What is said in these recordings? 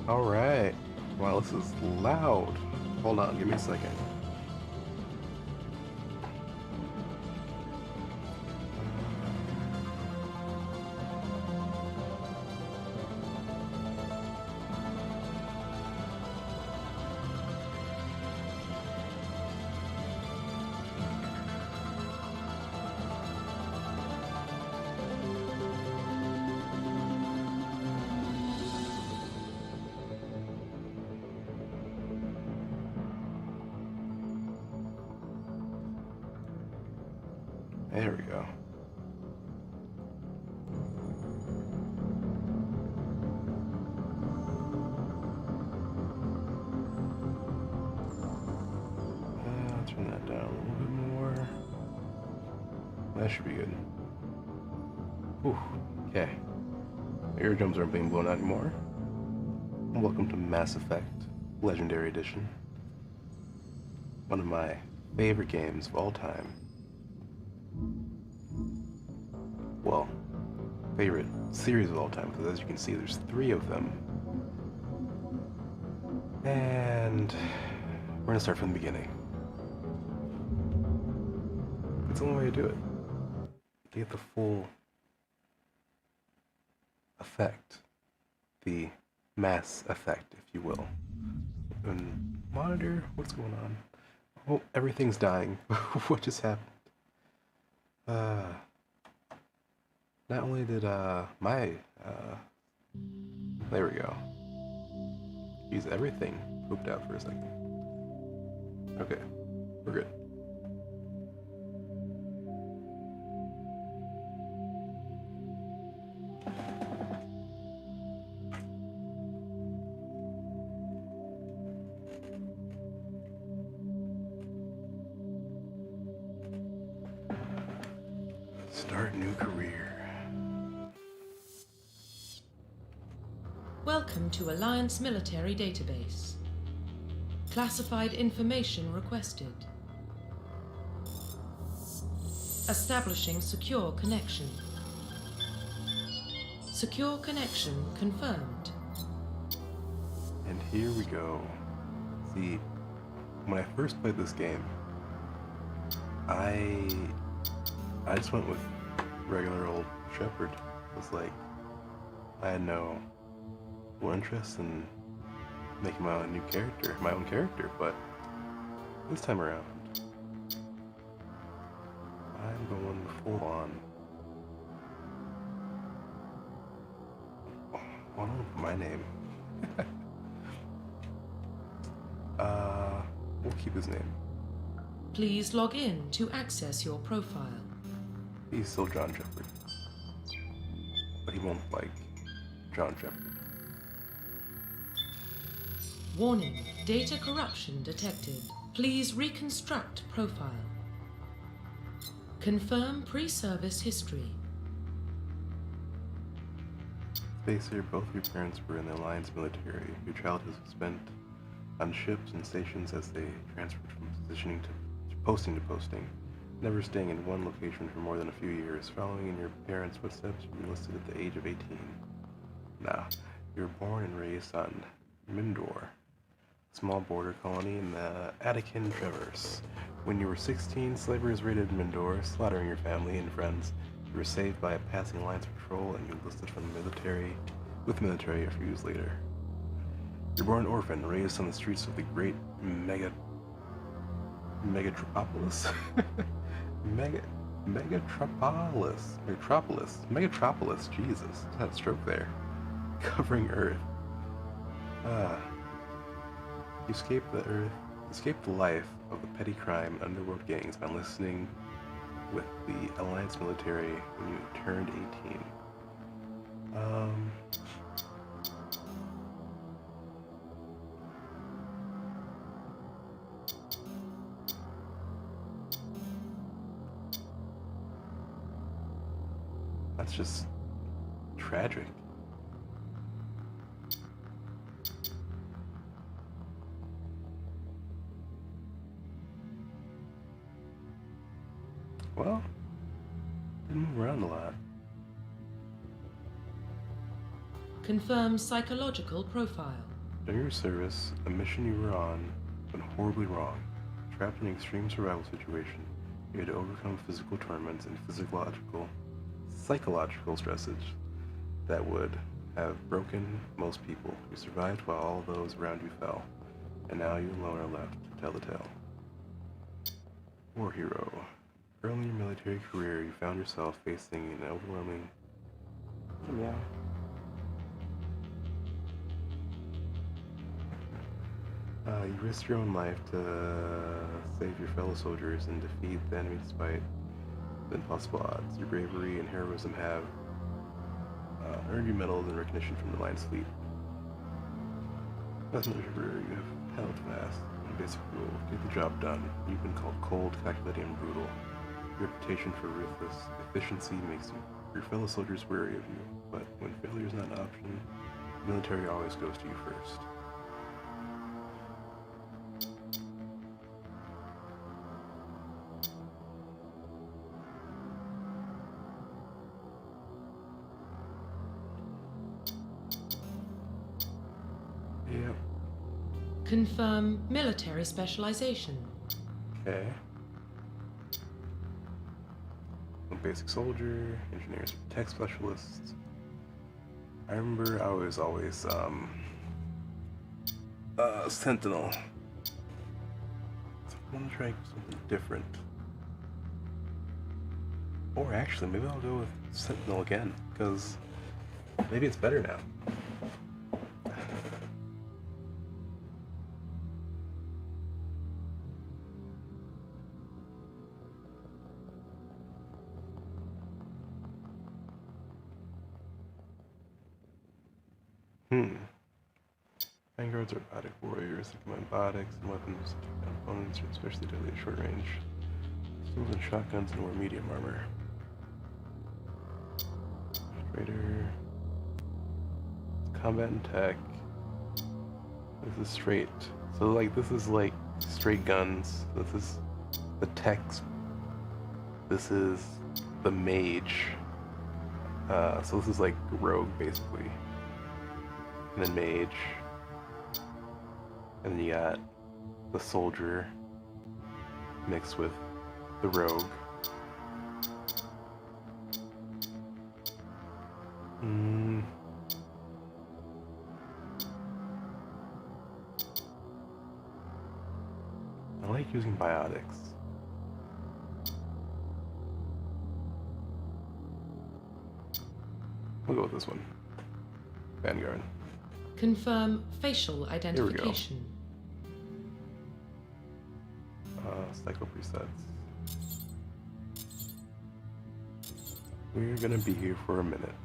Alright. Wow, this is loud. Hold on, give me a second. There we go. Turn that down a little bit more. That should be good. Whew. Okay. My eardrums aren't being blown out anymore. Welcome to Mass Effect Legendary Edition. One of my favorite games of all time. Well, favorite series of all time, because as you can see, there's 3 of them. And we're gonna start from the beginning. It's the only way to do it. To get the full effect, the mass effect, if you will. And monitor, what's going on? Oh, everything's dying. What just happened? Not only did there we go. Use everything pooped out for a second. Okay, we're good. Start new career. Welcome to Alliance Military Database. Classified information requested. Establishing secure connection. Secure connection confirmed. And here we go. See, when I first played this game, I just went with regular old Shepard. It was like, I had no interest in making my own character, but this time around, I'm going full on. Oh, I don't know my name. We'll keep his name. Please log in to access your profile. He's still John Shepard, but he won't like John Shepard. Warning, data corruption detected. Please reconstruct profile. Confirm pre-service history. Spacer, both your parents were in the Alliance military. Your childhood was spent on ships and stations as they transferred from posting to posting, never staying in one location for more than a few years. Following in your parents' footsteps, you enlisted at the age of 18. Now, you were born and raised on Mindor, a small border colony in the Attican Traverse. When you were 16, slavers raided Mindor, slaughtering your family and friends. You were saved by a passing Alliance patrol, and you enlisted from the military, with the military a few years later. You're born an orphan, raised on the streets of the great Megatropolis. Megatropolis. Jesus, I had a stroke there. Covering Earth. You escaped the life of the petty crime and underworld gangs by enlisting with the Alliance military when you turned 18. That's just tragic. Well, didn't move around a lot. Confirm psychological profile. During your service, a mission you were on went horribly wrong. Trapped in an extreme survival situation, you had to overcome physical torments and psychological stresses that would have broken most people. You survived while all those around you fell, and now you alone are left to tell the tale. War hero. Early in your military career, you found yourself facing an overwhelming... Yeah. You risked your own life to save your fellow soldiers and defeat the enemy despite the impossible odds. Your bravery and heroism have earned you medals and recognition from the Alliance fleet. As military career, you have held fast on basic rule: get the job done. You've been called cold, calculating, and brutal. Your reputation for ruthless efficiency makes your fellow soldiers wary of you, but when failure is not an option, the military always goes to you first. Yep. Confirm military specialization. Okay. Basic soldier, engineers, tech specialists. I remember I was always sentinel. So I'm gonna try something different. Or actually, maybe I'll go with sentinel again, because maybe it's better now. Vanguards are biotic warriors that combine biotics and weapons to take down opponents, are especially deadly at short range. Pistols and shotguns and wear medium armor. Raider. Combat and tech. This is straight. So like this is like straight guns. This is the techs. This is the mage. So this is like rogue basically. And then mage. And then you got the soldier mixed with the rogue. I like using biotics. We'll go with this one. Vanguard. Confirm facial identification. Cycle presets. We're gonna be here for a minute.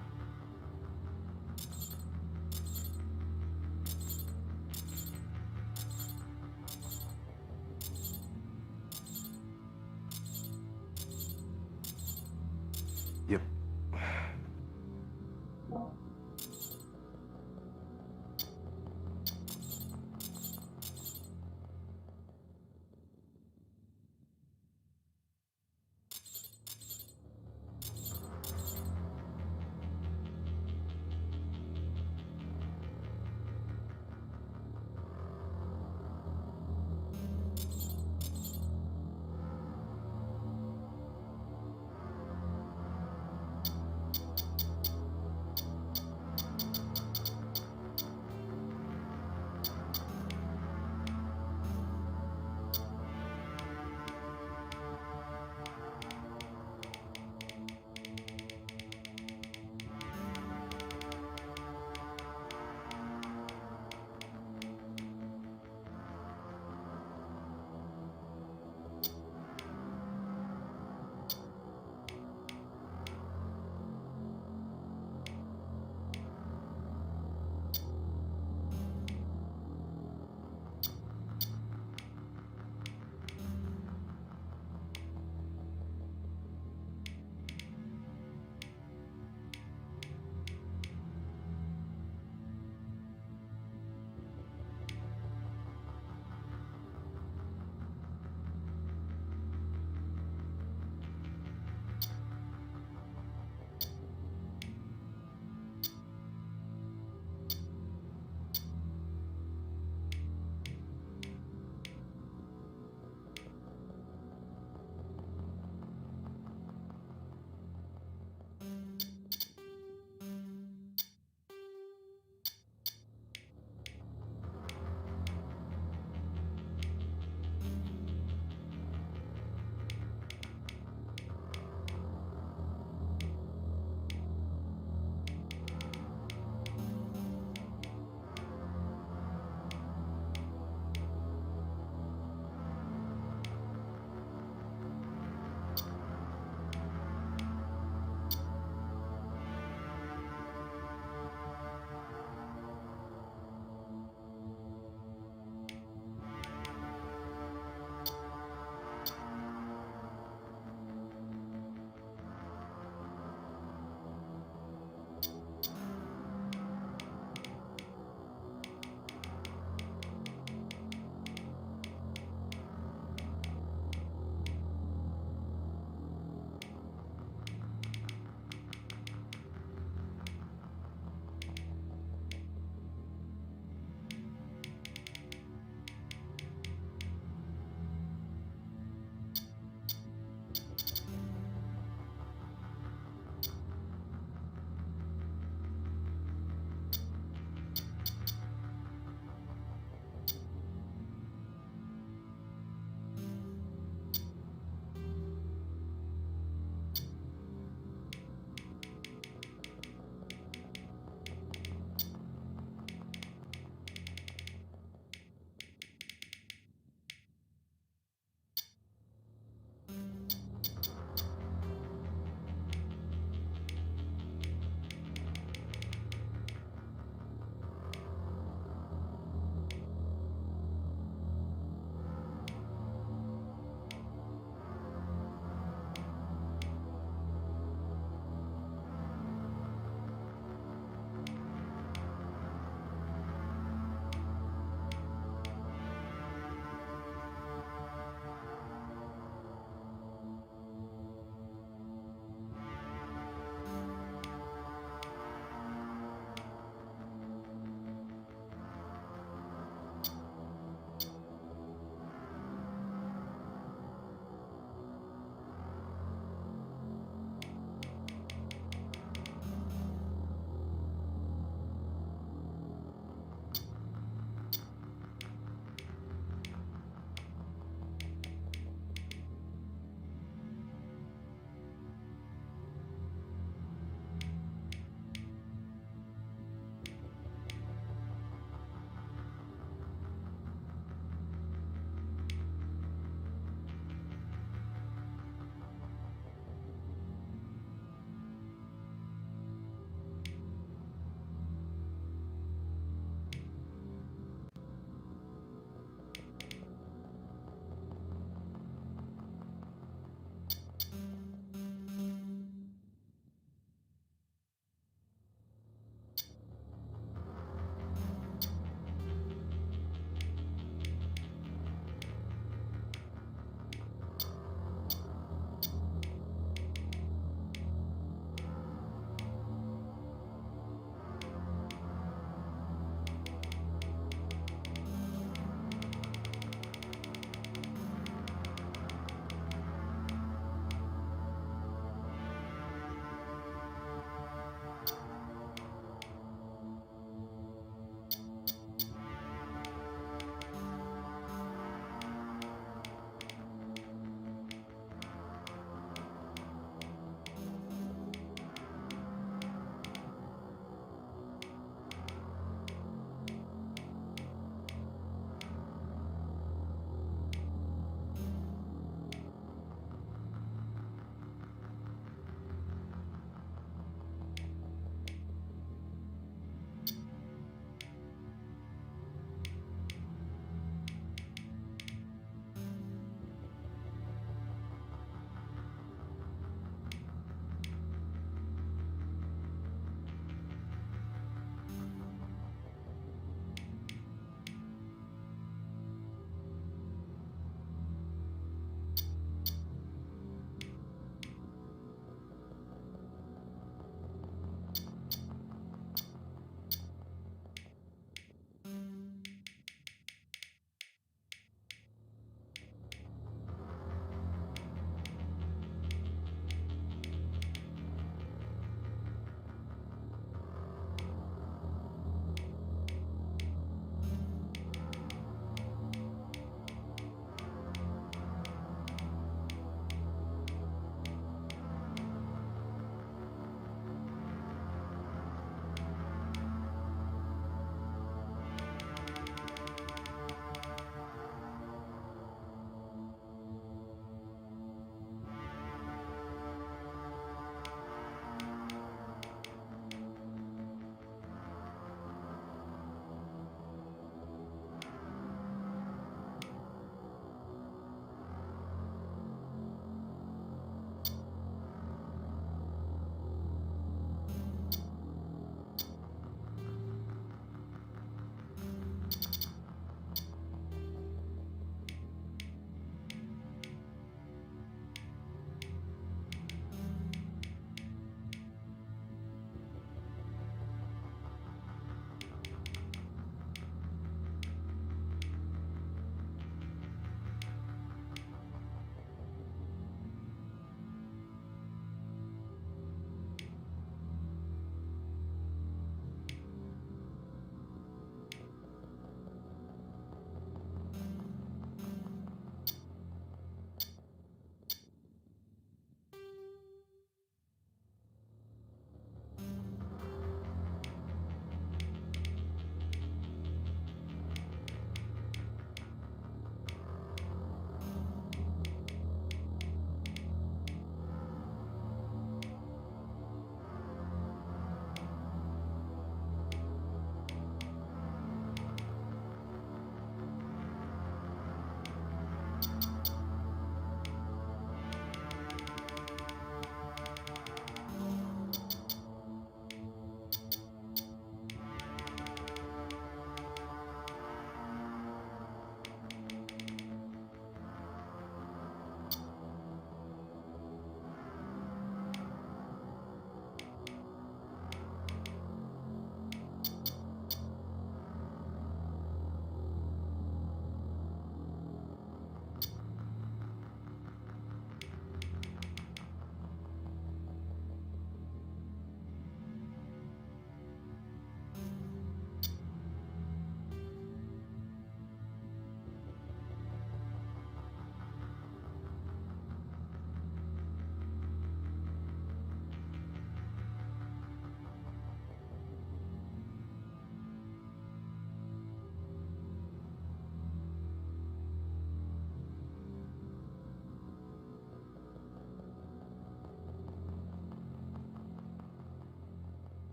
Yep.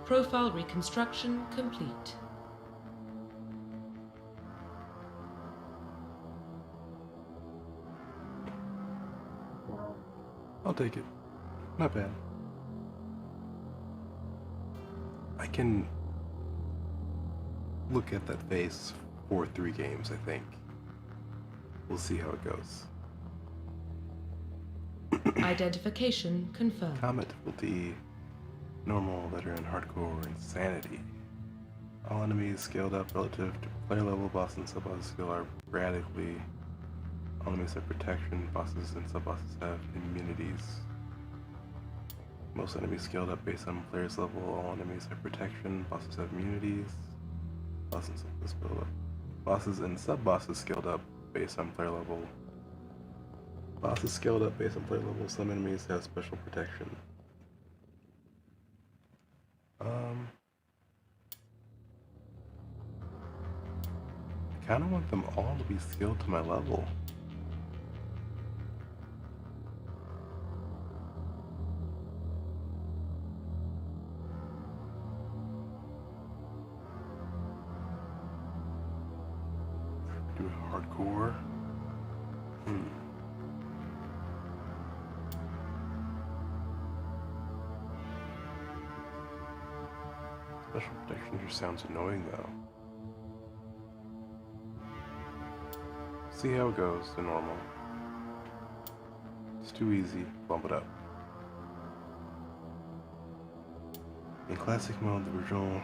Profile reconstruction complete. I'll take it. Not bad. I can look at that face for 3 games, I think. We'll see how it goes. Identification confirmed. Combat difficulty, normal, veteran, hardcore, insanity. All enemies scaled up relative to player level. Boss and sub-boss skill are radically. All enemies have protection. Bosses and sub-bosses have immunities. Most enemies scaled up based on player's level. All enemies have protection. Bosses have immunities. Bosses and sub-bosses scaled up based on player level. Bosses scaled up based on player level. Some enemies have special protection. I kind of want them all to be scaled to my level. Do hardcore. Special protection just sounds annoying though. See how it goes to normal. It's too easy, bump it up. In classic mode, the original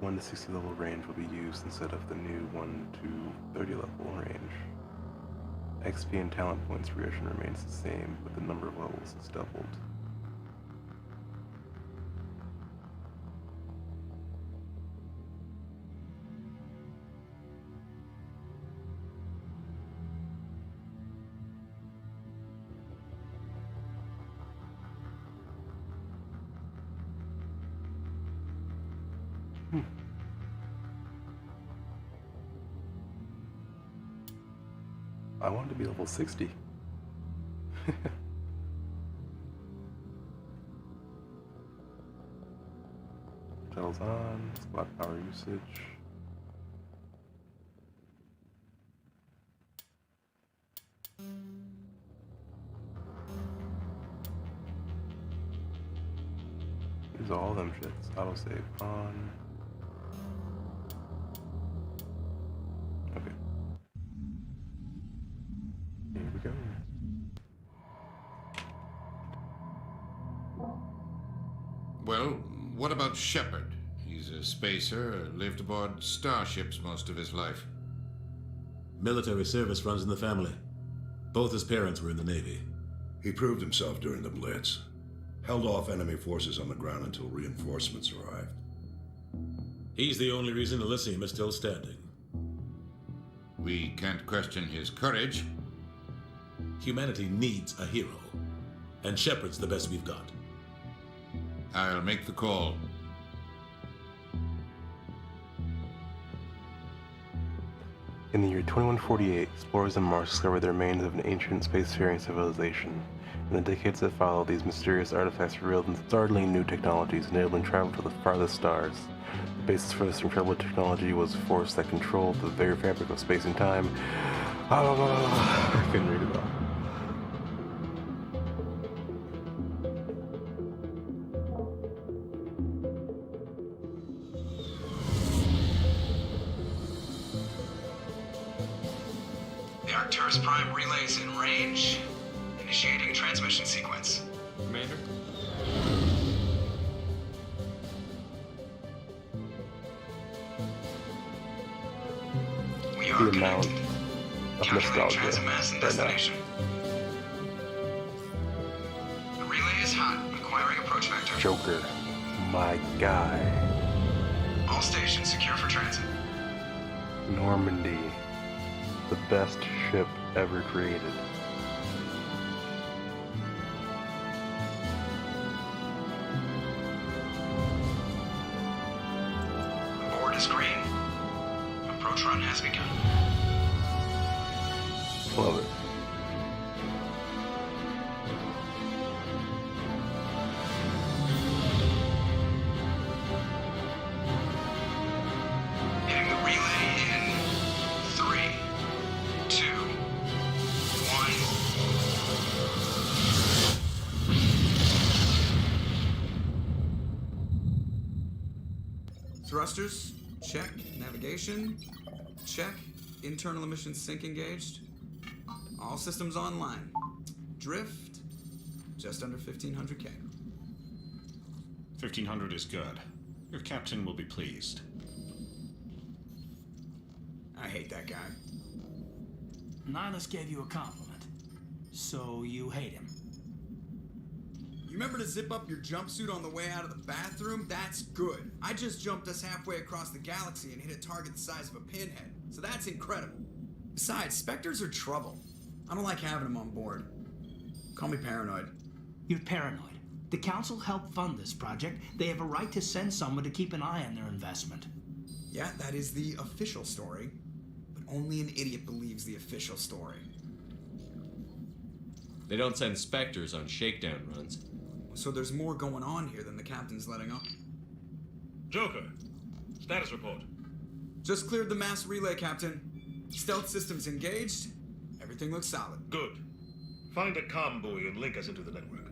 1 to 60 level range will be used instead of the new 1 to 30 level range. XP and talent points progression remains the same, but the number of levels is doubled. I wanted to be level 60. Tells on, squad power usage. Use all them shits. Autosave on. Okay. Here we go. Well, what about Shepard? He's a spacer, lived aboard starships most of his life. Military service runs in the family. Both his parents were in the Navy. He proved himself during the Blitz. Held off enemy forces on the ground until reinforcements arrived. He's the only reason Elysium is still standing. We can't question his courage. Humanity needs a hero, and Shepard's the best we've got. I'll make the call. In the year 2148, explorers on Mars discovered the remains of an ancient spacefaring civilization. In the decades that followed, these mysterious artifacts revealed startling new technologies, enabling travel to the farthest stars. The basis for this incredible technology was a force that controlled the very fabric of space and time. I couldn't read it all. The Arcturus Prime relays in range. Initiating transmission sequence. Commander? We are The amount connected. of Calculating nostalgia transit mass and right now. destination. The relay is hot. Acquiring approach vector. Joker, my guy. All stations secure for transit. Normandy, the best ship ever created. The board is green. Approach run has begun. Love it. Thrusters, check. Navigation, check. Internal emission sink engaged. All systems online. Drift, just under 1500K. 1500 is good. Your captain will be pleased. I hate that guy. Nihilus gave you a compliment, so you hate him. You remember to zip up your jumpsuit on the way out of the bathroom? That's good. I just jumped us halfway across the galaxy and hit a target the size of a pinhead, so that's incredible. Besides, Spectres are trouble. I don't like having them on board. Call me paranoid. You're paranoid. The Council helped fund this project. They have a right to send someone to keep an eye on their investment. Yeah, that is the official story. But only an idiot believes the official story. They don't send Spectres on shakedown runs. So there's more going on here than the captain's letting on. Joker, status report. Just cleared the mass relay, Captain. Stealth systems engaged. Everything looks solid. Good. Find a comm buoy and link us into the network.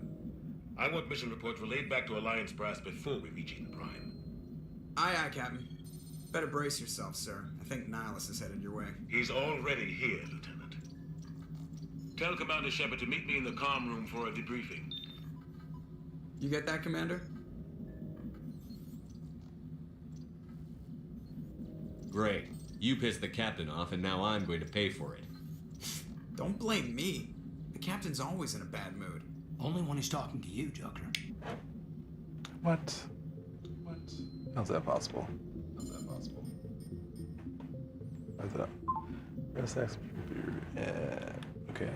I want mission reports relayed back to Alliance brass before we reach Eden Prime. Aye, aye, Captain. Better brace yourself, sir. I think Nihilus is headed your way. He's already here, Lieutenant. Tell Commander Shepard to meet me in the comm room for a debriefing. You get that, Commander? Great. You pissed the captain off, and now I'm going to pay for it. Don't blame me. The captain's always in a bad mood. Only when he's talking to you, Joker. What? How's that possible? How's that? Press X. Okay.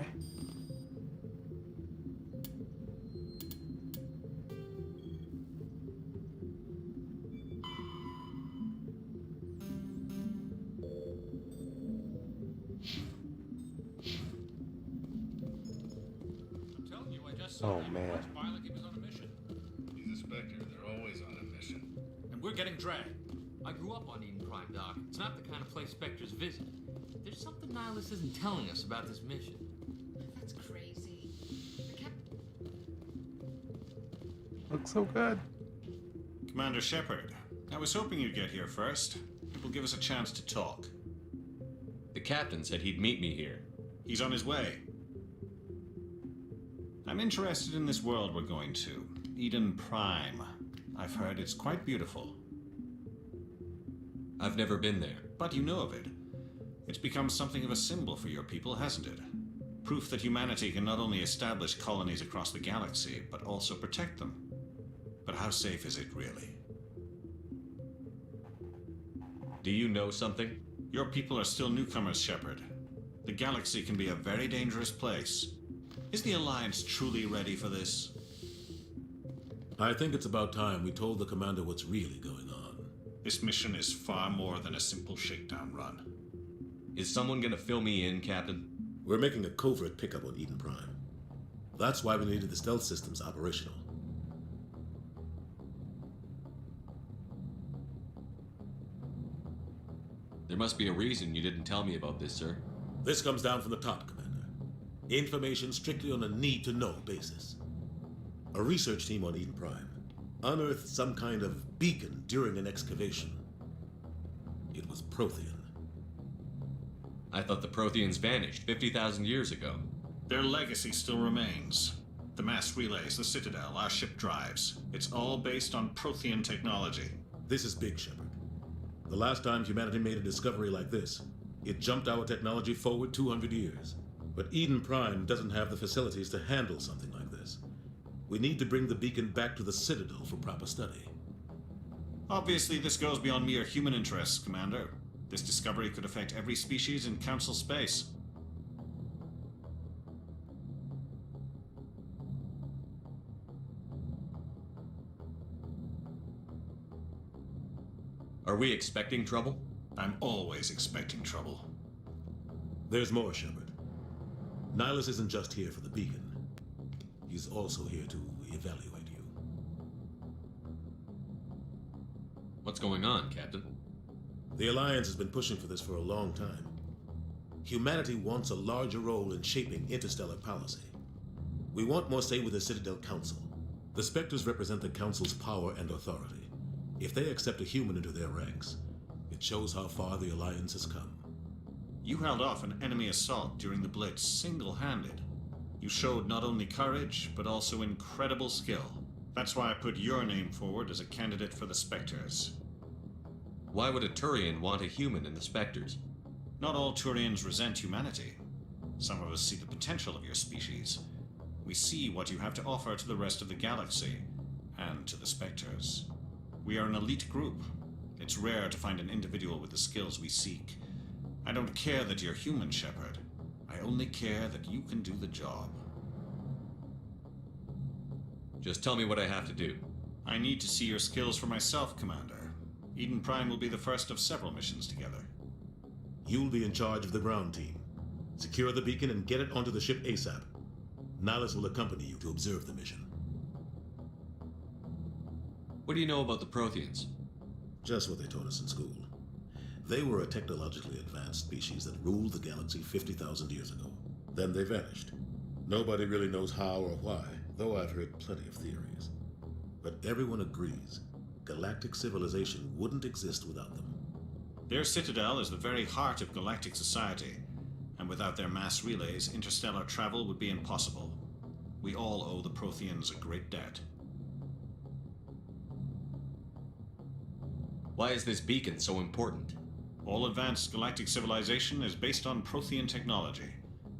Oh man. Pilot, he was on a mission. He's a Spectre. They're always on a mission. And we're getting dragged. I grew up on Eden Prime, Doc. It's not the kind of place Spectres visit. There's something Nihilus isn't telling us about this mission. That's crazy. The captain. Looks so good. Commander Shepard, I was hoping you'd get here first. It will give us a chance to talk. The captain said he'd meet me here. He's on his way. I'm interested in this world we're going to. Eden Prime. I've heard it's quite beautiful. I've never been there. But you know of it. It's become something of a symbol for your people, hasn't it? Proof that humanity can not only establish colonies across the galaxy, but also protect them. But how safe is it, really? Do you know something? Your people are still newcomers, Shepard. The galaxy can be a very dangerous place. Is the Alliance truly ready for this? I think it's about time we told the commander what's really going on. This mission is far more than a simple shakedown run. Is someone gonna fill me in, Captain? We're making a covert pickup on Eden Prime. That's why we needed the stealth systems operational. There must be a reason you didn't tell me about this, sir. This comes down from the top, Commander. Information strictly on a need-to-know basis. A research team on Eden Prime unearthed some kind of beacon during an excavation. It was Prothean. I thought the Protheans vanished 50,000 years ago. Their legacy still remains. The mass relays, the Citadel, our ship drives. It's all based on Prothean technology. This is big, Shepard. The last time humanity made a discovery like this, it jumped our technology forward 200 years. But Eden Prime doesn't have the facilities to handle something like this. We need to bring the beacon back to the Citadel for proper study. Obviously, this goes beyond mere human interests, Commander. This discovery could affect every species in Council space. Are we expecting trouble? I'm always expecting trouble. There's more, Shepard. Nihilus isn't just here for the beacon. He's also here to evaluate you. What's going on, Captain? The Alliance has been pushing for this for a long time. Humanity wants a larger role in shaping interstellar policy. We want more say with the Citadel Council. The Spectres represent the Council's power and authority. If they accept a human into their ranks, it shows how far the Alliance has come. You held off an enemy assault during the Blitz single-handed. You showed not only courage, but also incredible skill. That's why I put your name forward as a candidate for the Spectres. Why would a Turian want a human in the Spectres? Not all Turians resent humanity. Some of us see the potential of your species. We see what you have to offer to the rest of the galaxy, and to the Spectres. We are an elite group. It's rare to find an individual with the skills we seek. I don't care that you're human, Shepard. I only care that you can do the job. Just tell me what I have to do. I need to see your skills for myself, Commander. Eden Prime will be the first of several missions together. You'll be in charge of the ground team. Secure the beacon and get it onto the ship ASAP. Nihilus will accompany you to observe the mission. What do you know about the Protheans? Just what they taught us in school. They were a technologically advanced species that ruled the galaxy 50,000 years ago. Then they vanished. Nobody really knows how or why, though I've heard plenty of theories. But everyone agrees galactic civilization wouldn't exist without them. Their citadel is the very heart of galactic society, and without their mass relays, interstellar travel would be impossible. We all owe the Protheans a great debt. Why is this beacon so important? All advanced galactic civilization is based on Prothean technology,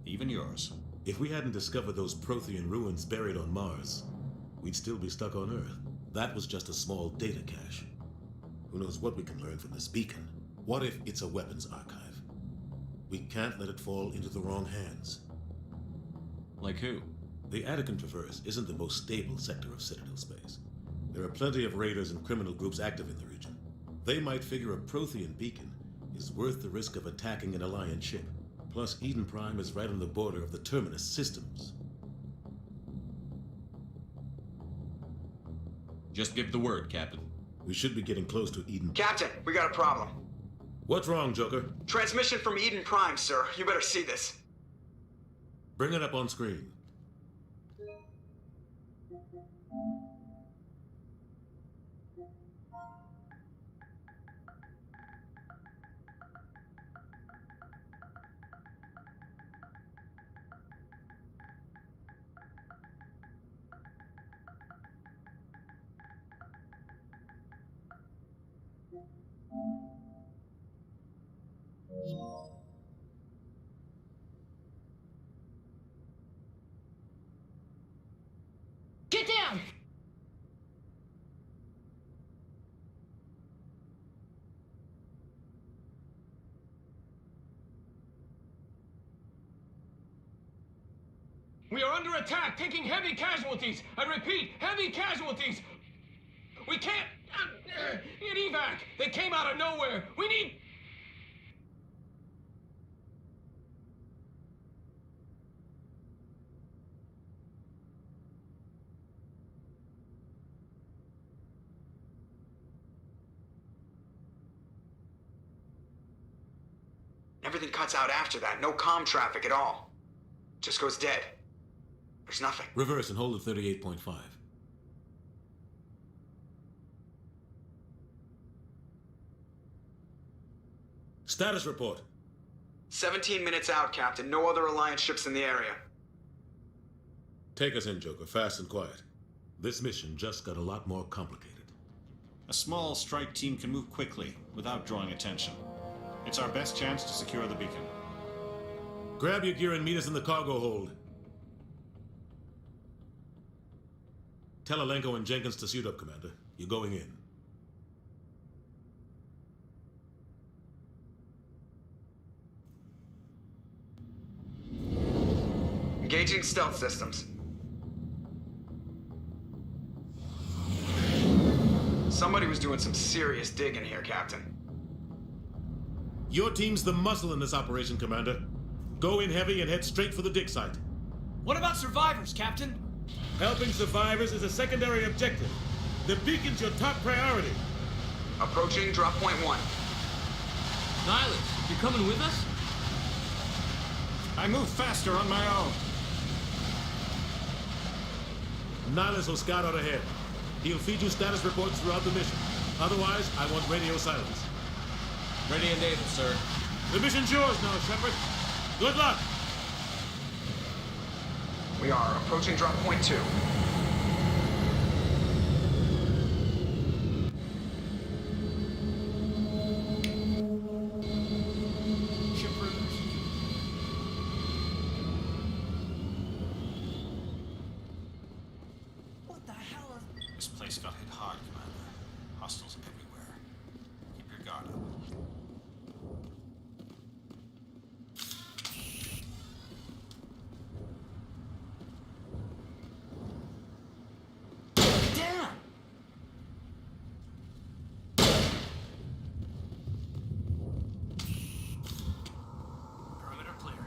even yours. If we hadn't discovered those Prothean ruins buried on Mars, we'd still be stuck on Earth. That was just a small data cache. Who knows what we can learn from this beacon? What if it's a weapons archive? We can't let it fall into the wrong hands. Like who? The Attican Traverse isn't the most stable sector of Citadel space. There are plenty of raiders and criminal groups active in the region. They might figure a Prothean beacon is worth the risk of attacking an Alliance ship. Plus, Eden Prime is right on the border of the Terminus systems. Just give the word, Captain. We should be getting close to Eden. Captain, we got a problem. What's wrong, Joker? Transmission from Eden Prime, sir. You better see this. Bring it up on screen. Get down! We are under attack, taking heavy casualties. I repeat, heavy casualties. We can't get evac. They came out of nowhere. We need... Everything cuts out after that. No comm traffic at all. Just goes dead. There's nothing. Reverse and hold at 38.5. Status report. 17 minutes out, Captain. No other Alliance ships in the area. Take us in, Joker, fast and quiet. This mission just got a lot more complicated. A small strike team can move quickly, without drawing attention. It's our best chance to secure the beacon. Grab your gear and meet us in the cargo hold. Tell Alenko and Jenkins to suit up, Commander. You're going in. Engaging stealth systems. Somebody was doing some serious digging here, Captain. Your team's the muscle in this operation, Commander. Go in heavy and head straight for the dig site. What about survivors, Captain? Helping survivors is a secondary objective. The beacon's your top priority. Approaching drop point 1. Nihilus, you coming with us? I move faster on my own. Nihilus will scout out ahead. He'll feed you status reports throughout the mission. Otherwise, I want radio silence. Ready and able, sir. The mission's yours now, Shepard. Good luck! We are approaching drop point 2. What the hell is... This place got hit hard, Commander. Hostiles everywhere. Keep your guard up. Damn! Perimeter clear.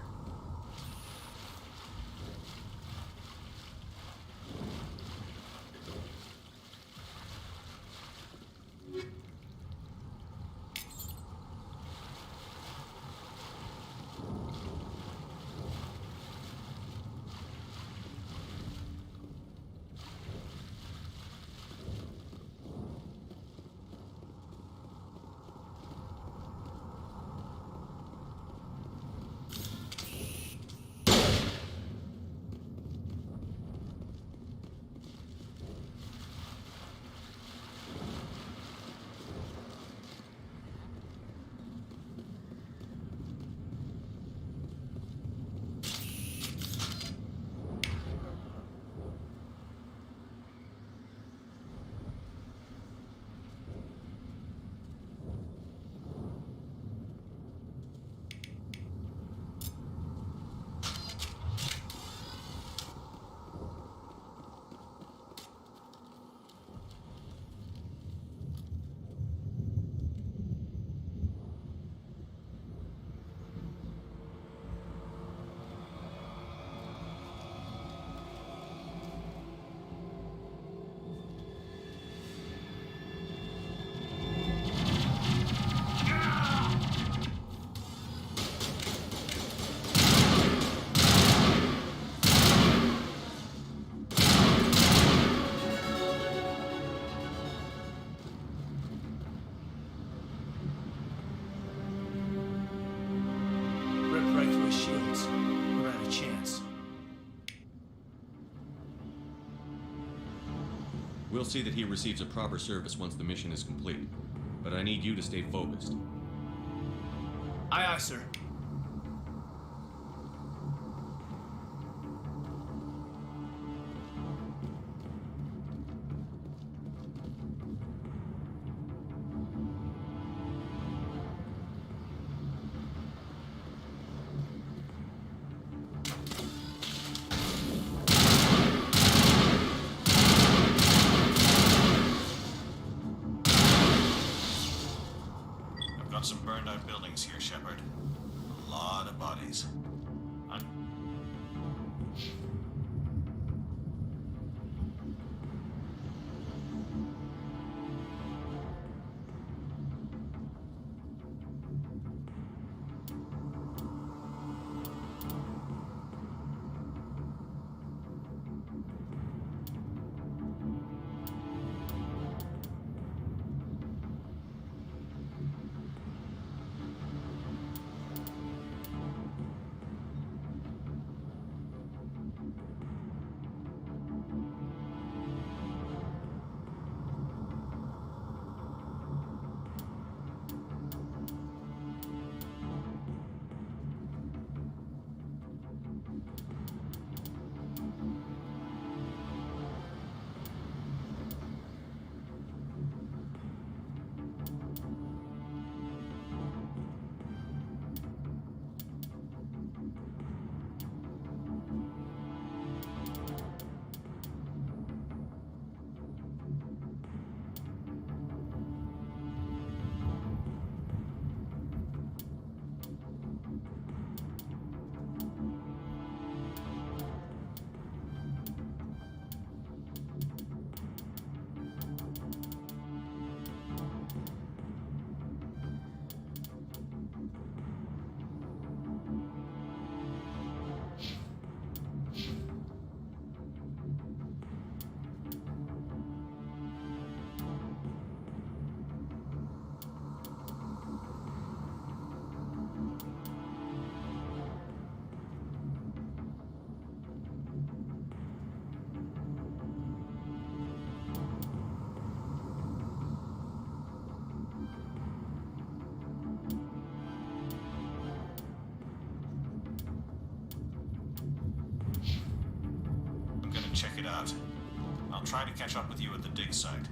Ripped right through his shields. Never had a chance. We'll see that he receives a proper service once the mission is complete. But I need you to stay focused. Aye, aye, sir. I've got some burned out buildings here, Shepard. A lot of bodies. and check it out. I'll try to catch up with you at the dig site.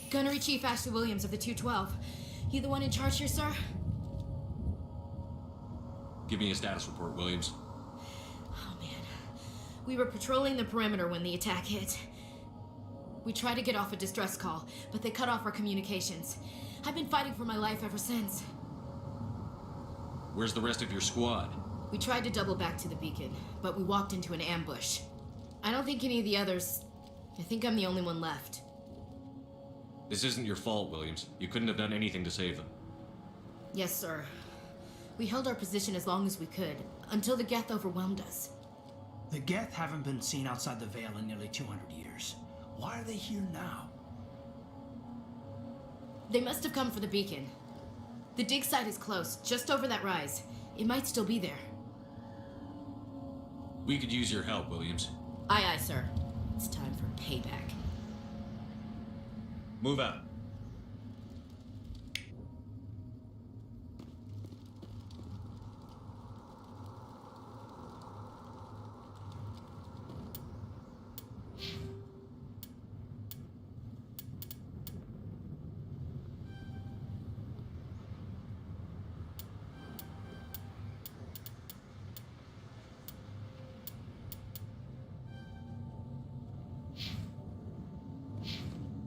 Gunnery Chief Ashley Williams of the 212. You the one in charge here, sir? Give me a status report, Williams. Oh, man. We were patrolling the perimeter when the attack hit. We tried to get off a distress call, but they cut off our communications. I've been fighting for my life ever since. Where's the rest of your squad? We tried to double back to the beacon, but we walked into an ambush. I don't think any of the others... I think I'm the only one left. This isn't your fault, Williams. You couldn't have done anything to save them. Yes, sir. We held our position as long as we could, until the Geth overwhelmed us. The Geth haven't been seen outside the Veil in nearly 200 years. Why are they here now? They must have come for the beacon. The dig site is close, just over that rise. It might still be there. We could use your help, Williams. Aye, aye, sir. It's time for payback. Move out.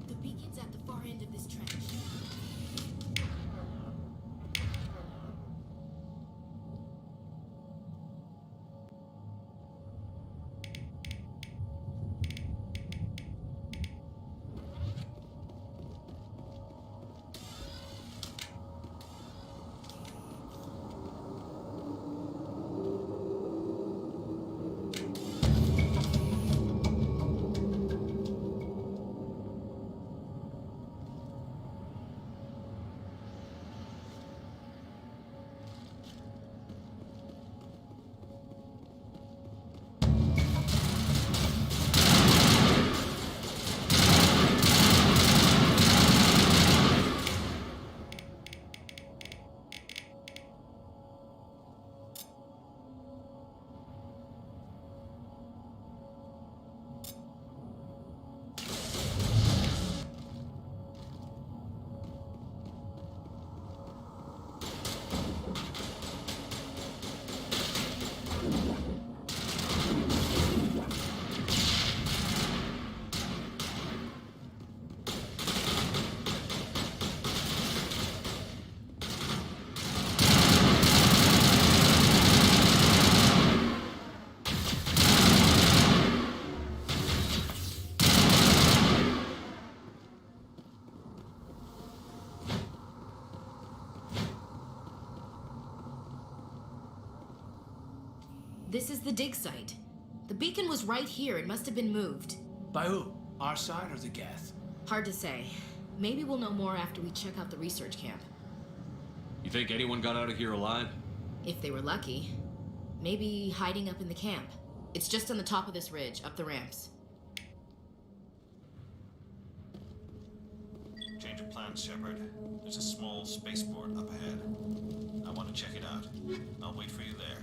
The beacon's at the far end of this trench. This is the dig site. The beacon was right here. It must have been moved. By who? Our side or the Geth? Hard to say. Maybe we'll know more after we check out the research camp. You think anyone got out of here alive? If they were lucky. Maybe hiding up in the camp. It's just on the top of this ridge, up the ramps. Change of plans, Shepard. There's a small spaceport up ahead. I want to check it out. I'll wait for you there.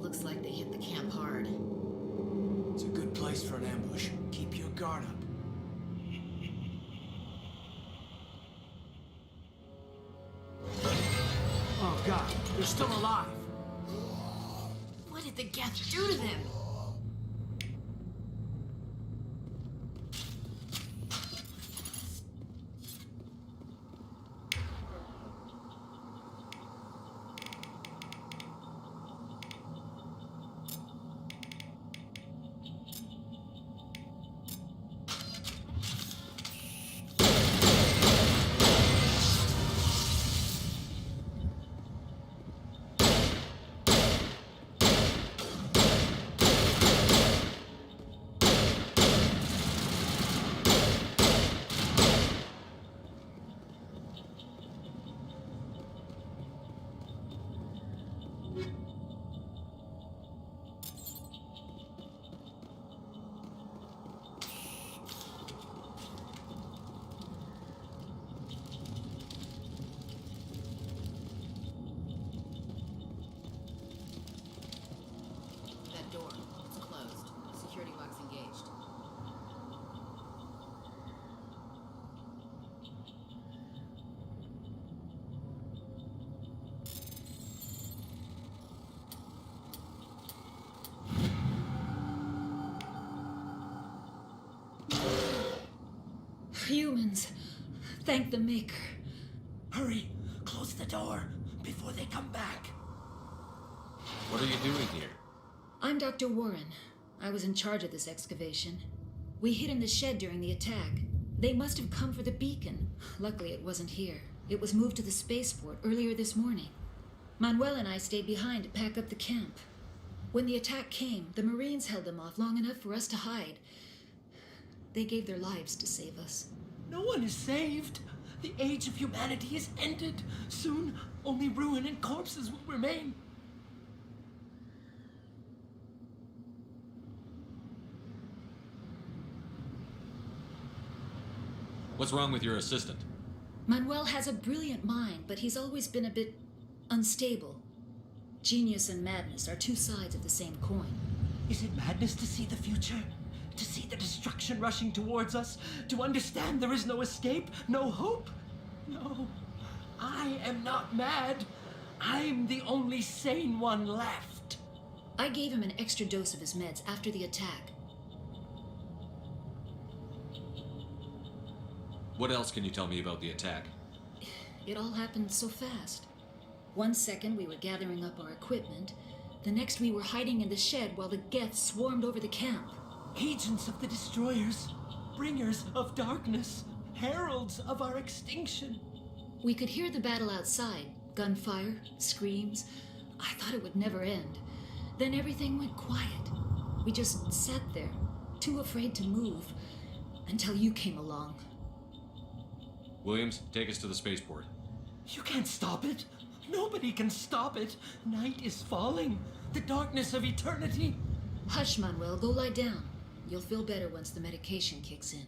Looks like they hit the camp hard. It's a good place for an ambush. Keep your guard up. Oh god, they're still alive. What did the Geth do to them? Humans. Thank the Maker. Hurry, close the door before they come back. What are you doing here? I'm Dr. Warren. I was in charge of this excavation. We hid in the shed during the attack. They must have come for the beacon. Luckily, it wasn't here. It was moved to the spaceport earlier this morning. Manuel and I stayed behind to pack up the camp. When the attack came, the Marines held them off long enough for us to hide. They gave their lives to save us. No one is saved. The age of humanity is ended. Soon, only ruin and corpses will remain. What's wrong with your assistant? Manuel has a brilliant mind, but he's always been a bit unstable. Genius and madness are two sides of the same coin. Is it madness to see the future? To see the destruction rushing towards us? To understand there is no escape? No hope? No. I am not mad. I'm the only sane one left. I gave him an extra dose of his meds after the attack. What else can you tell me about the attack? It all happened so fast. 1 second we were gathering up our equipment. The next we were hiding in the shed while the Geth swarmed over the camp. Agents of the destroyers, bringers of darkness, heralds of our extinction. We could hear the battle outside. Gunfire, screams. I thought it would never end. Then everything went quiet. We just sat there, too afraid to move, until you came along. Williams, take us to the spaceport. You can't stop it. Nobody can stop it. Night is falling. The darkness of eternity. Hush, Manuel. Go lie down. You'll feel better once the medication kicks in.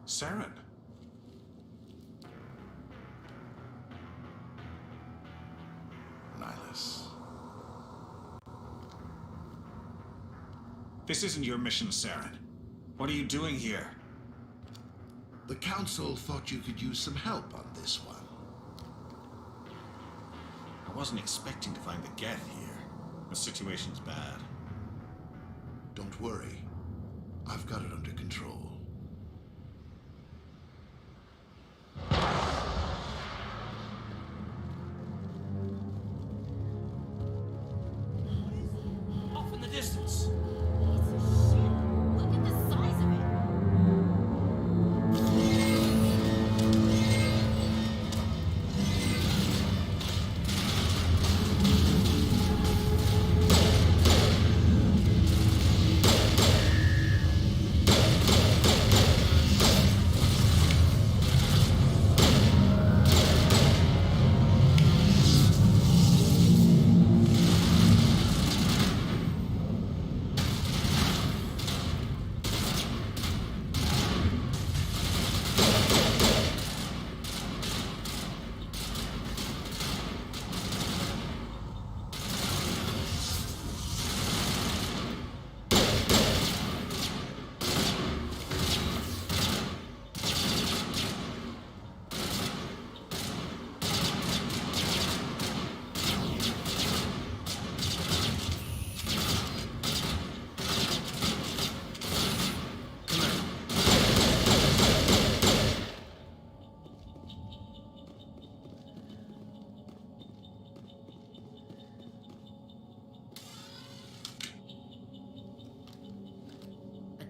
Saren. Nihilus. This isn't your mission, Saren. What are you doing here? The Council thought you could use some help on this one. I wasn't expecting to find the Geth here. The situation's bad. Don't worry. I've got it under control. Off in the distance. Look at the size of it.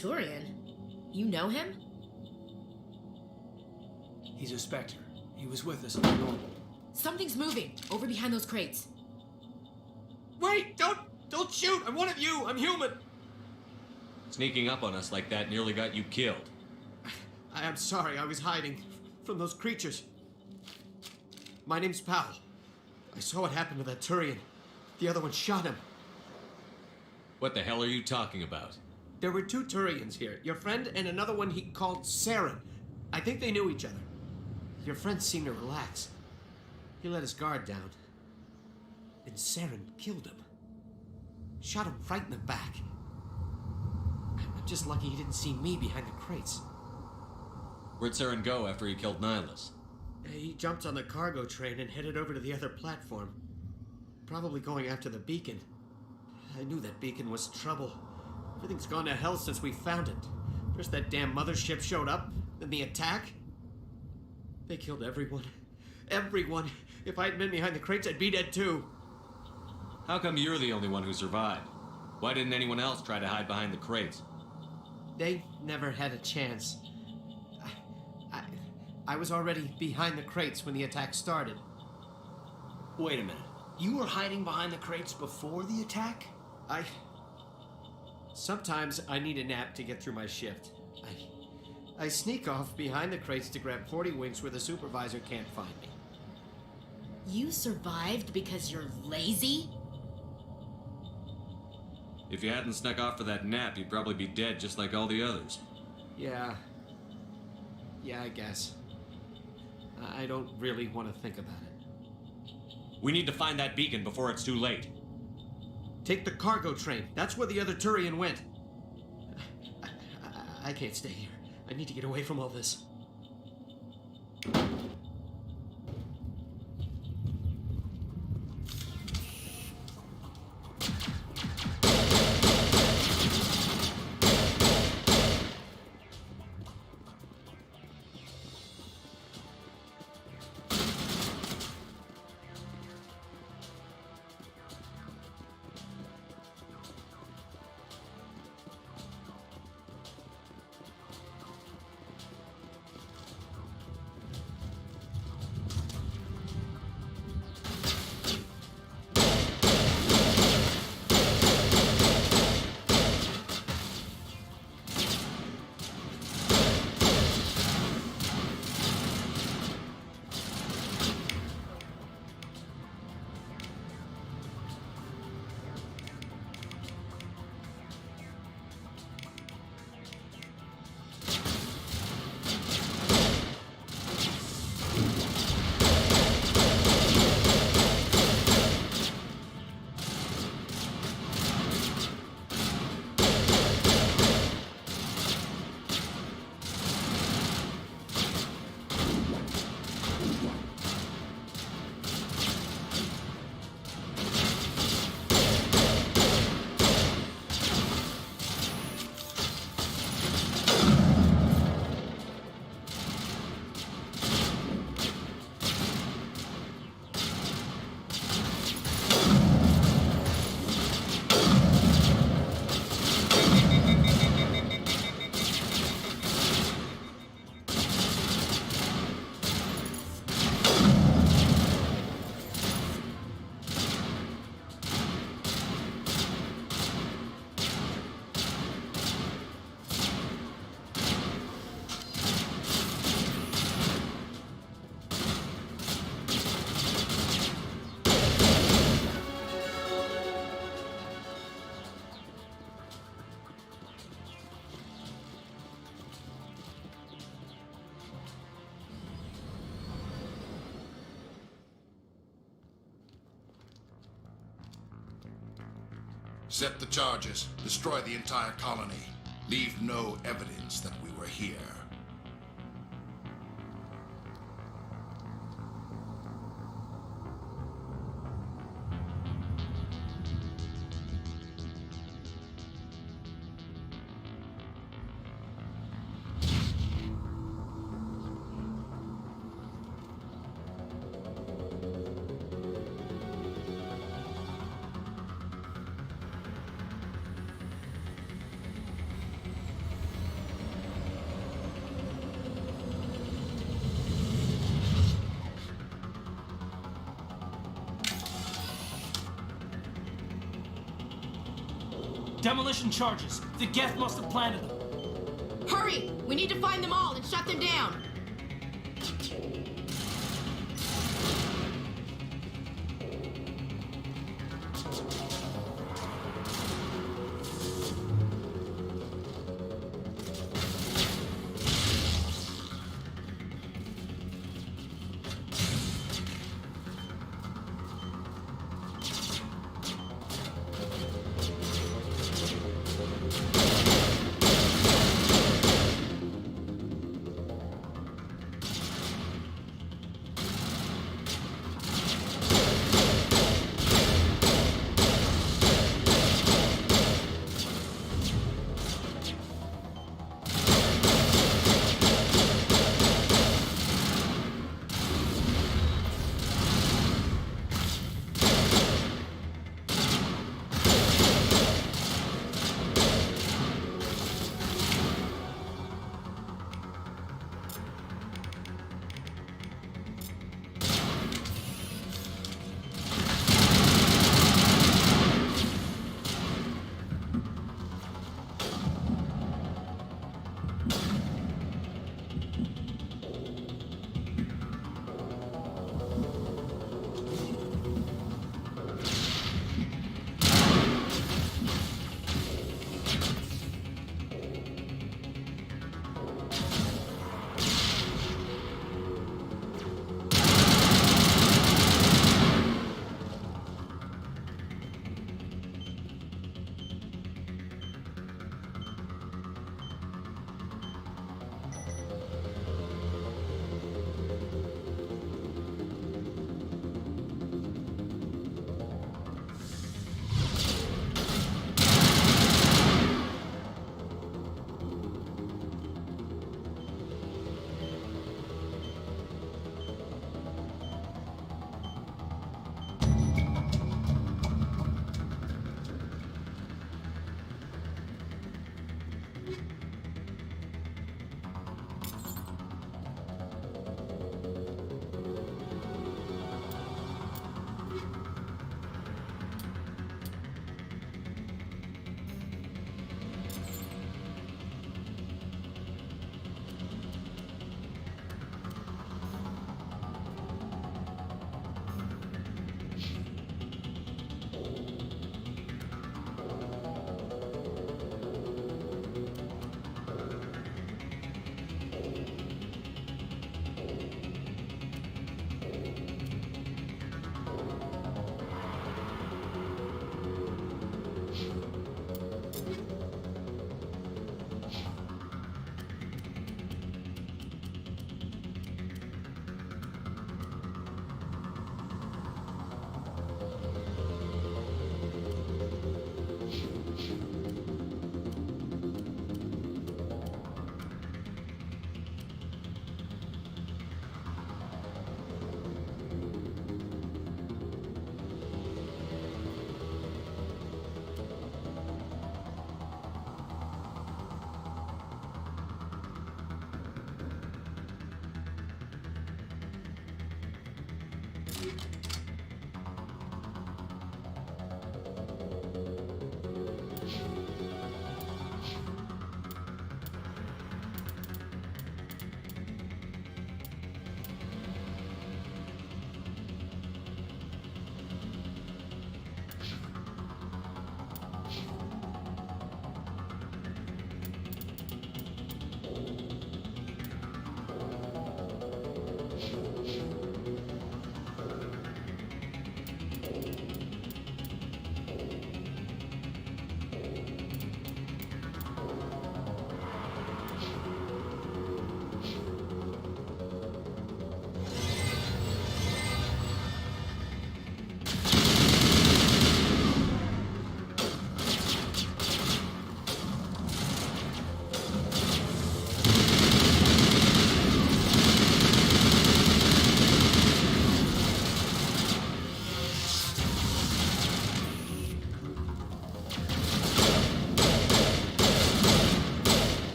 Turian? You know him? He's a Spectre. He was with us on normal. Something's moving over behind those crates. Wait! Don't shoot! I'm one of you! I'm human! Sneaking up on us like that nearly got you killed. I'm sorry, I was hiding from those creatures. My name's Powell. I saw what happened to that Turian. The other one shot him. What the hell are you talking about? There were 2 Turians here. Your friend and another one he called Saren. I think they knew each other. Your friend seemed to relax. He let his guard down. And Saren killed him. Shot him right in the back. I'm just lucky he didn't see me behind the crates. Where'd Saren go after he killed Nihilus? He jumped on the cargo train and headed over to the other platform. Probably going after the beacon. I knew that beacon was trouble. Everything's gone to hell since we found it. First that damn mothership showed up, then the attack. They killed everyone. Everyone. If I hadn't been behind the crates, I'd be dead too. How come you're the only one who survived? Why didn't anyone else try to hide behind the crates? They never had a chance. I was already behind the crates when the attack started. Wait a minute. You were hiding behind the crates before the attack? Sometimes I need a nap to get through my shift. I sneak off behind the crates to grab 40 winks where the supervisor can't find me. You survived because you're lazy? If you hadn't snuck off for that nap, you'd probably be dead just like all the others. Yeah, I guess. I don't really want to think about it. We need to find that beacon before it's too late. Take the cargo train. That's where the other Turian went. I can't stay here. I need to get away from all this. Set the charges. Destroy the entire colony. Leave no evidence that we were here. Demolition charges. The Geth must have planted them. Hurry! We need to find them all and shut them down!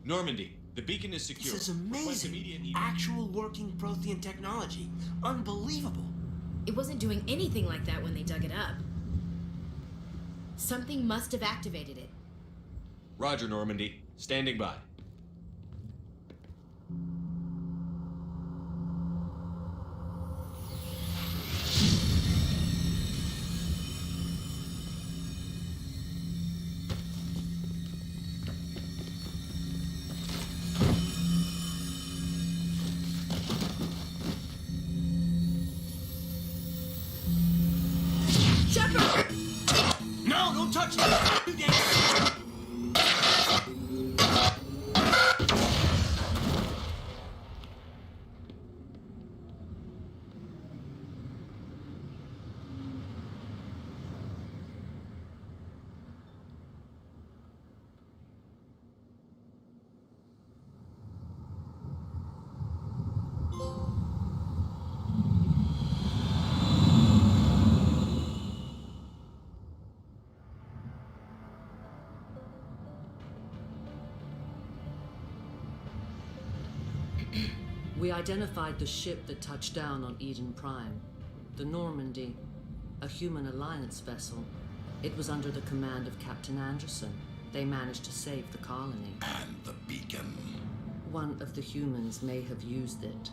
Normandy, the beacon is secure. This is amazing. Actual working Prothean technology. Unbelievable. It wasn't doing anything like that when they dug it up. Something must have activated it. Roger, Normandy. Standing by. Shepard! No, don't touch it! Too dangerous! We identified the ship that touched down on Eden Prime. The Normandy, a human alliance vessel. It was under the command of Captain Anderson. They managed to save the colony. And the beacon. One of the humans may have used it.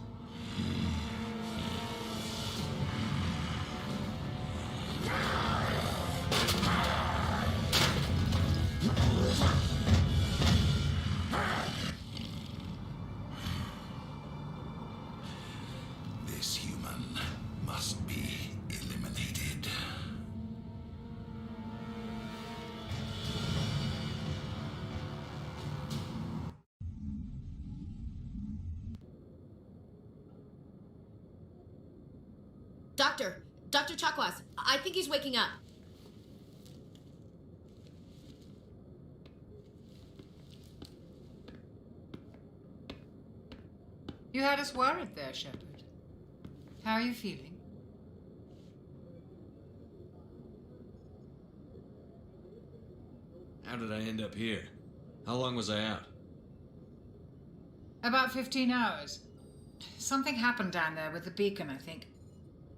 This human must be eliminated. Dr. Chakwas, I think he's waking up. You had us worried there, Shepard. How are you feeling? How did I end up here? How long was I out? About 15 hours. Something happened down there with the beacon, I think.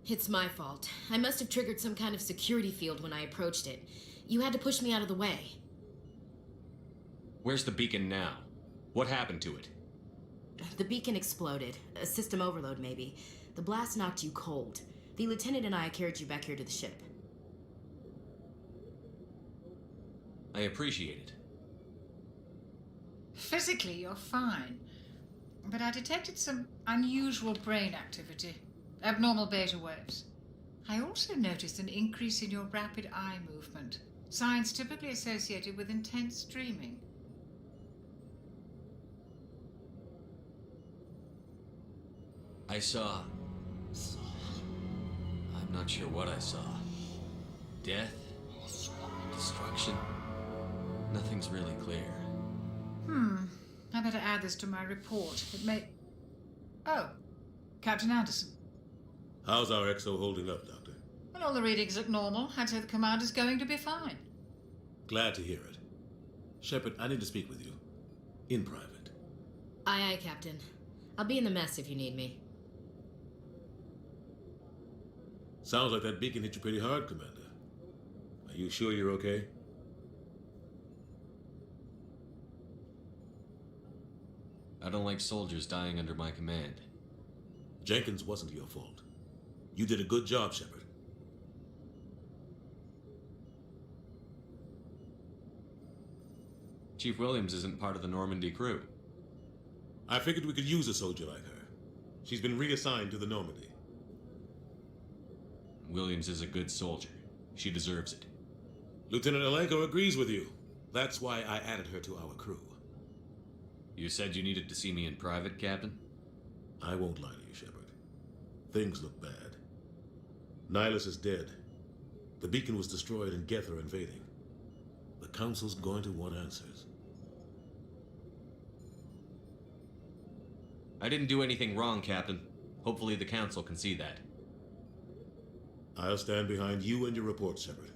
It's my fault. I must have triggered some kind of security field when I approached it. You had to push me out of the way. Where's the beacon now? What happened to it? The beacon exploded. A system overload, maybe. The blast knocked you cold. The lieutenant and I carried you back here to the ship. I appreciate it. Physically, you're fine. But I detected some unusual brain activity. Abnormal beta waves. I also noticed an increase in your rapid eye movement. Signs typically associated with intense dreaming. I saw... I'm not sure what I saw. Death? Destruction? Nothing's really clear. I better add this to my report. It may... Oh, Captain Anderson. How's our XO holding up, Doctor? Well, all the readings look normal. I'd say the commander's going to be fine. Glad to hear it. Shepard, I need to speak with you. In private. Aye, aye, Captain. I'll be in the mess if you need me. Sounds like that beacon hit you pretty hard, Commander. Are you sure you're okay? I don't like soldiers dying under my command. Jenkins wasn't your fault. You did a good job, Shepard. Chief Williams isn't part of the Normandy crew. I figured we could use a soldier like her. She's been reassigned to the Normandy. Williams is a good soldier. She deserves it. Lieutenant Alenko agrees with you. That's why I added her to our crew. You said you needed to see me in private, Captain? I won't lie to you, Shepard. Things look bad. Nihilus is dead. The beacon was destroyed and Geth are invading. The Council's going to want answers. I didn't do anything wrong, Captain. Hopefully the Council can see that. I'll stand behind you and your report, Shepard.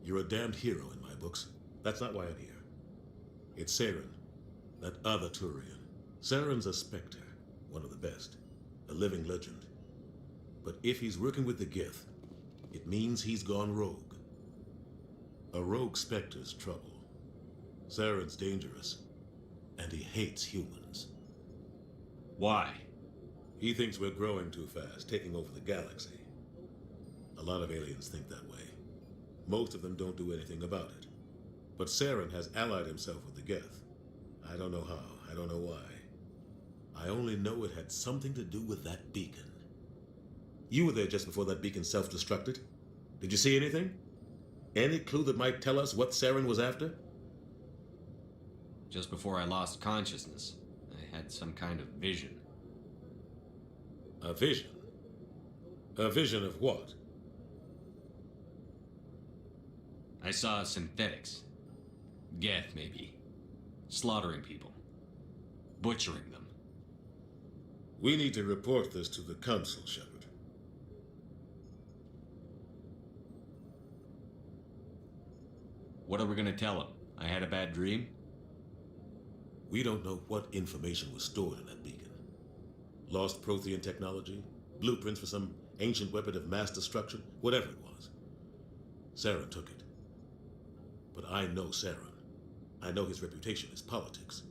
You're a damned hero in my books. That's not why I'm here. It's Saren. That other Turian. Saren's a Spectre, one of the best. A living legend. But if he's working with the Geth, it means he's gone rogue. A rogue Spectre's trouble. Saren's dangerous, and he hates humans. Why? He thinks we're growing too fast, taking over the galaxy. A lot of aliens think that way. Most of them don't do anything about it. But Saren has allied himself with the Geth. I don't know how, I don't know why. I only know it had something to do with that beacon. You were there just before that beacon self-destructed. Did you see anything? Any clue that might tell us what Saren was after? Just before I lost consciousness, I had some kind of vision. A vision? A vision of what? I saw synthetics. Geth, maybe. Slaughtering people. Butchering them. We need to report this to the Council, Shepard. What are we gonna tell them? I had a bad dream? We don't know what information was stored in that beacon. Lost Prothean technology, blueprints for some ancient weapon of mass destruction, whatever it was. Saren took it. But I know Saren. I know his reputation is politics.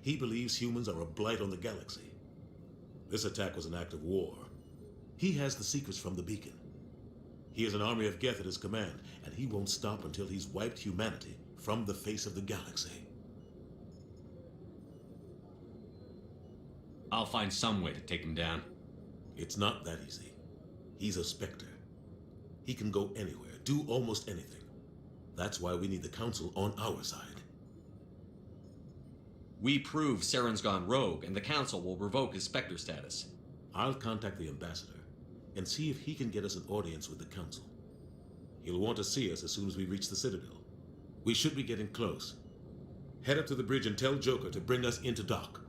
He believes humans are a blight on the galaxy. This attack was an act of war. He has the secrets from the beacon. He has an army of Geth at his command, and he won't stop until he's wiped humanity from the face of the galaxy. I'll find some way to take him down. It's not that easy. He's a Spectre. He can go anywhere, do almost anything. That's why we need the Council on our side. We prove Saren's gone rogue, and the Council will revoke his Spectre status. I'll contact the Ambassador and see if he can get us an audience with the Council. He'll want to see us as soon as we reach the Citadel. We should be getting close. Head up to the bridge and tell Joker to bring us into dock.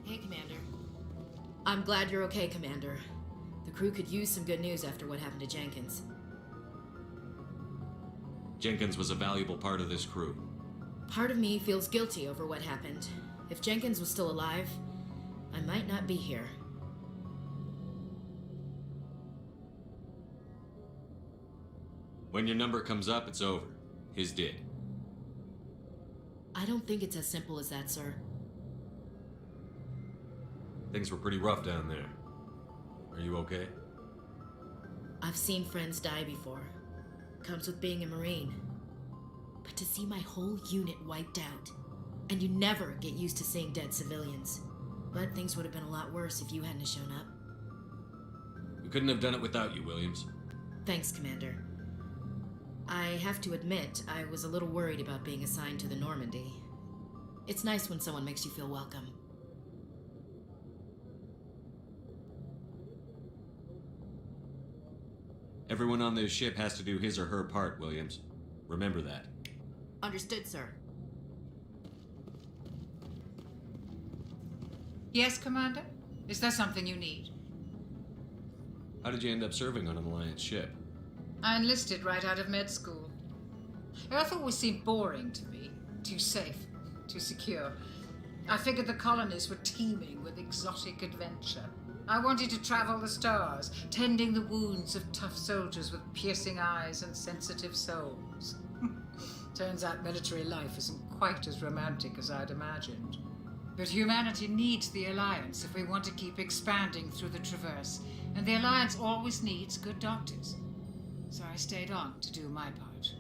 Hey, Commander. I'm glad you're okay, Commander. The crew could use some good news after what happened to Jenkins. Jenkins was a valuable part of this crew. Part of me feels guilty over what happened. If Jenkins was still alive, I might not be here. When your number comes up, it's over. His did. I don't think it's as simple as that, sir. Things were pretty rough down there. Are you okay? I've seen friends die before. Comes with being a Marine. But to see my whole unit wiped out, and you never get used to seeing dead civilians. But things would have been a lot worse if you hadn't shown up. We couldn't have done it without you, Williams. Thanks, Commander. I have to admit, I was a little worried about being assigned to the Normandy. It's nice when someone makes you feel welcome. Everyone on this ship has to do his or her part, Williams. Remember that. Understood, sir. Yes, Commander? Is there something you need? How did you end up serving on an Alliance ship? I enlisted right out of med school. Earth always seemed boring to me. Too safe, too secure. I figured the colonies were teeming with exotic adventure. I wanted to travel the stars, tending the wounds of tough soldiers with piercing eyes and sensitive souls. Turns out military life isn't quite as romantic as I'd imagined. But humanity needs the Alliance if we want to keep expanding through the Traverse, and the Alliance always needs good doctors. So I stayed on to do my part.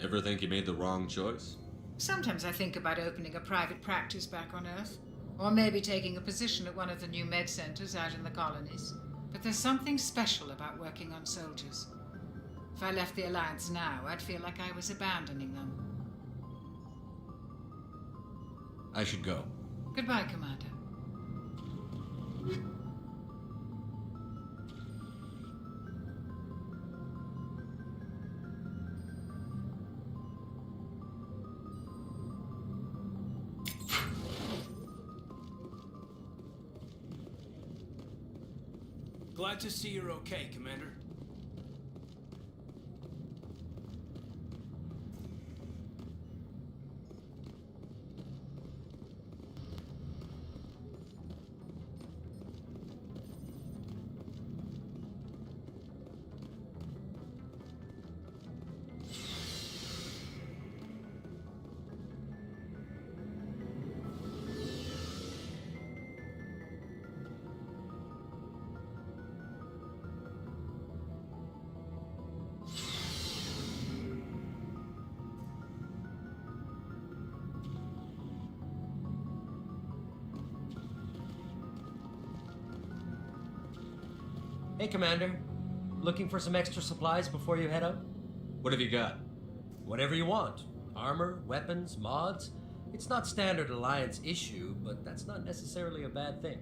Ever think you made the wrong choice? Sometimes I think about opening a private practice back on Earth. Or maybe taking a position at one of the new med centers out in the colonies. But there's something special about working on soldiers. If I left the Alliance now, I'd feel like I was abandoning them. I should go. Goodbye, Commander. Glad to see you're okay, Commander. Hey, Commander. Looking for some extra supplies before you head out? What have you got? Whatever you want. Armor, weapons, mods. It's not standard Alliance issue, but that's not necessarily a bad thing.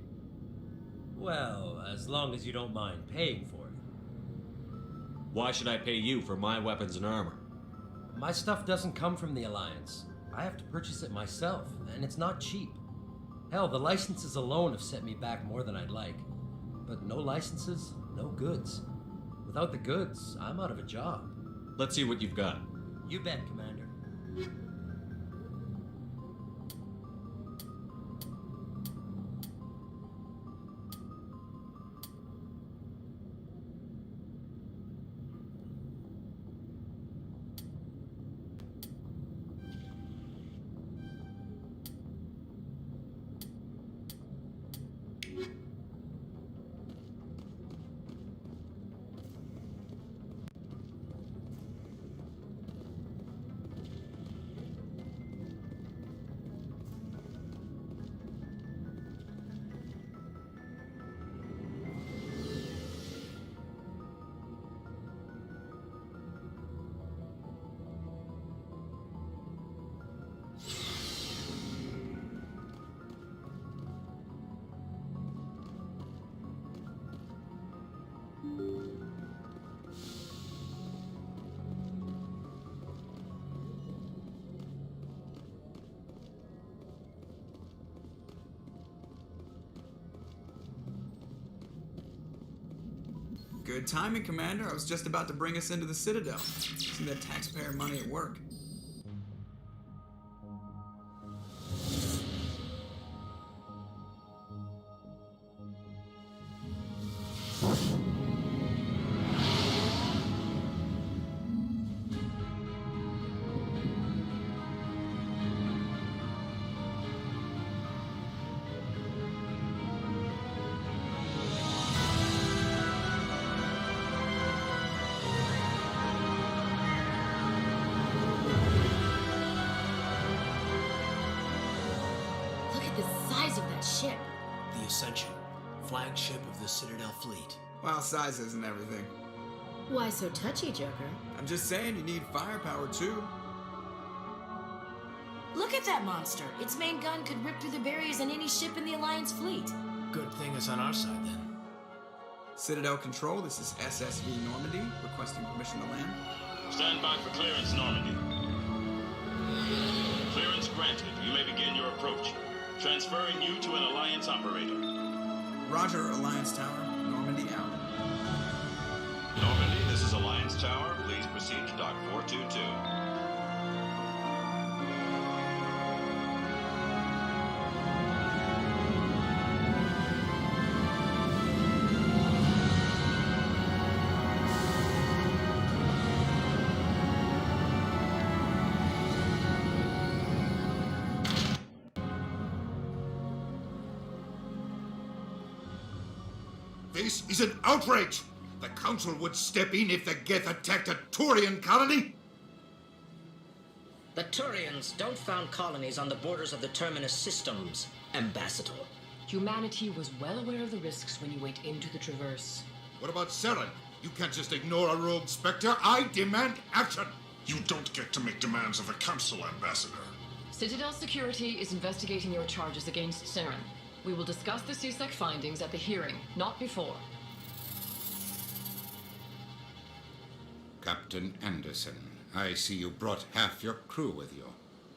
Well, as long as you don't mind paying for it. Why should I pay you for my weapons and armor? My stuff doesn't come from the Alliance. I have to purchase it myself, and it's not cheap. Hell, the licenses alone have set me back more than I'd like. But no licenses, no goods. Without the goods, I'm out of a job. Let's see what you've got. You bet, Commander. Good timing, Commander. I was just about to bring us into the Citadel. See that taxpayer money at work. Ship. The Ascension, flagship of the Citadel fleet. Well, size isn't everything. Why so touchy, Joker? I'm just saying you need firepower too. Look at that monster. Its main gun could rip through the barriers in any ship in the Alliance fleet. Good thing it's on our side then. Citadel Control, this is SSV Normandy, requesting permission to land. Stand by for clearance, Normandy. Clearance granted. You may begin your approach. Transferring you to an Alliance operator. Roger, Alliance Tower. Normandy out. Normandy, this is Alliance Tower. Please proceed to Dock 422. This is an outrage! The Council would step in if the Geth attacked a Turian colony? The Turians don't found colonies on the borders of the Terminus systems, Ambassador. Humanity was well aware of the risks when you went into the Traverse. What about Saren? You can't just ignore a rogue Spectre. I demand action! You don't get to make demands of the Council, Ambassador. Citadel Security is investigating your charges against Saren. We will discuss the CSEC findings at the hearing, not before. Captain Anderson, I see you brought half your crew with you.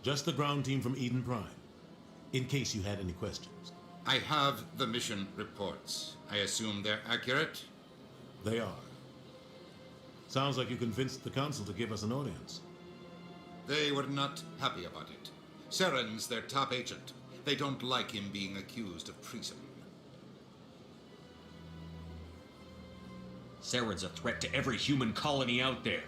Just the ground team from Eden Prime, in case you had any questions. I have the mission reports. I assume they're accurate? They are. Sounds like you convinced the Council to give us an audience. They were not happy about it. Saren's their top agent. They don't like him being accused of treason. Saren's a threat to every human colony out there.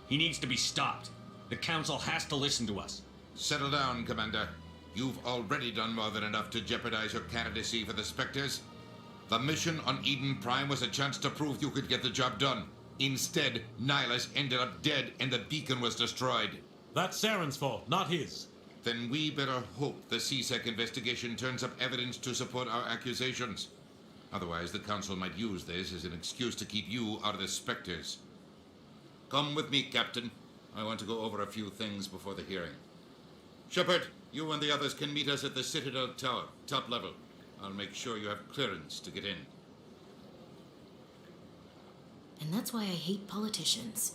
He needs to be stopped. The Council has to listen to us. Settle down, Commander. You've already done more than enough to jeopardize your candidacy for the Spectres. The mission on Eden Prime was a chance to prove you could get the job done. Instead, Nihilus ended up dead and the beacon was destroyed. That's Saren's fault, not his. Then we better hope the CSEC investigation turns up evidence to support our accusations. Otherwise, the Council might use this as an excuse to keep you out of the Spectres. Come with me, Captain. I want to go over a few things before the hearing. Shepard, you and the others can meet us at the Citadel Tower, top level. I'll make sure you have clearance to get in. And that's why I hate politicians.